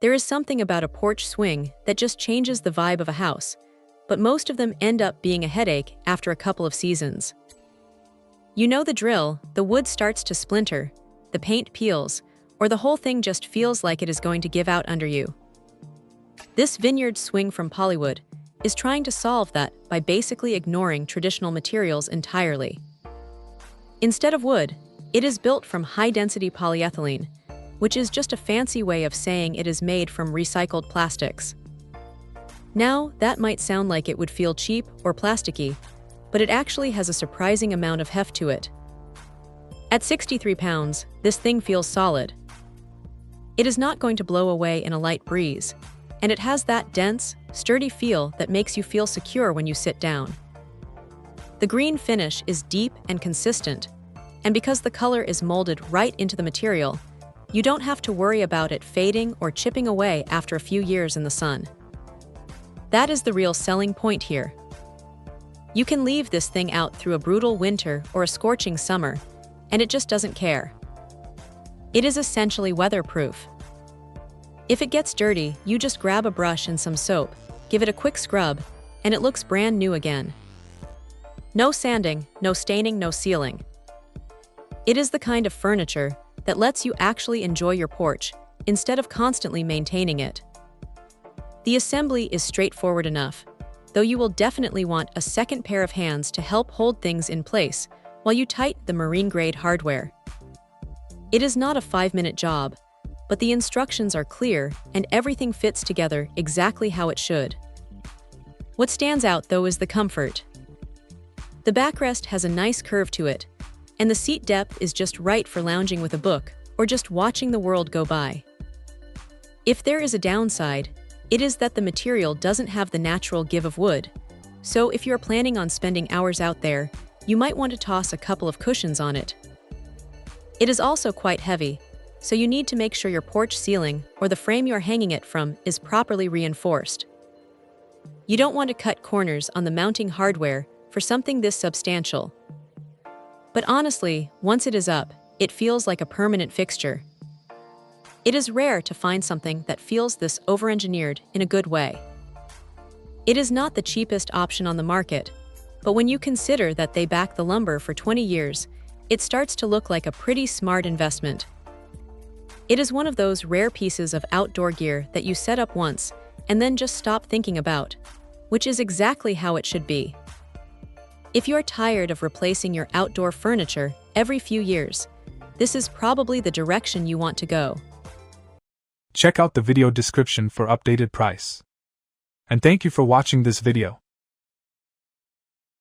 There is something about a porch swing that just changes the vibe of a house, but most of them end up being a headache after a couple of seasons. You know the drill: the wood starts to splinter, the paint peels, or the whole thing just feels like it is going to give out under you. This vineyard swing from POLYWOOD is trying to solve that by basically ignoring traditional materials entirely. Instead of wood, it is built from high-density polyethylene, which is just a fancy way of saying it is made from recycled plastics. Now, that might sound like it would feel cheap or plasticky, but it actually has a surprising amount of heft to it. At 63 pounds, this thing feels solid. It is not going to blow away in a light breeze, and it has that dense, sturdy feel that makes you feel secure when you sit down. The green finish is deep and consistent, and because the color is molded right into the material, you don't have to worry about it fading or chipping away after a few years in the sun. That is the real selling point here. You can leave this thing out through a brutal winter or a scorching summer, and it just doesn't care. It is essentially weatherproof. If it gets dirty, you just grab a brush and some soap, give it a quick scrub, and it looks brand new again. No sanding, no staining, no sealing. It is the kind of furniture that lets you actually enjoy your porch instead of constantly maintaining it. The assembly is straightforward enough, though you will definitely want a second pair of hands to help hold things in place while you tighten the marine-grade hardware. It is not a 5-minute job, but the instructions are clear and everything fits together exactly how it should. What stands out, though, is the comfort. The backrest has a nice curve to it, and the seat depth is just right for lounging with a book or just watching the world go by. If there is a downside, it is that the material doesn't have the natural give of wood, so if you're planning on spending hours out there, you might want to toss a couple of cushions on it. It is also quite heavy, so you need to make sure your porch ceiling or the frame you're hanging it from is properly reinforced. You don't want to cut corners on the mounting hardware for something this substantial. But honestly, once it is up, it feels like a permanent fixture. It is rare to find something that feels this over-engineered in a good way. It is not the cheapest option on the market, but when you consider that they back the lumber for 20 years, it starts to look like a pretty smart investment. It is one of those rare pieces of outdoor gear that you set up once and then just stop thinking about, which is exactly how it should be. If you're tired of replacing your outdoor furniture every few years, this is probably the direction you want to go. Check out the video description for updated price. And thank you for watching this video.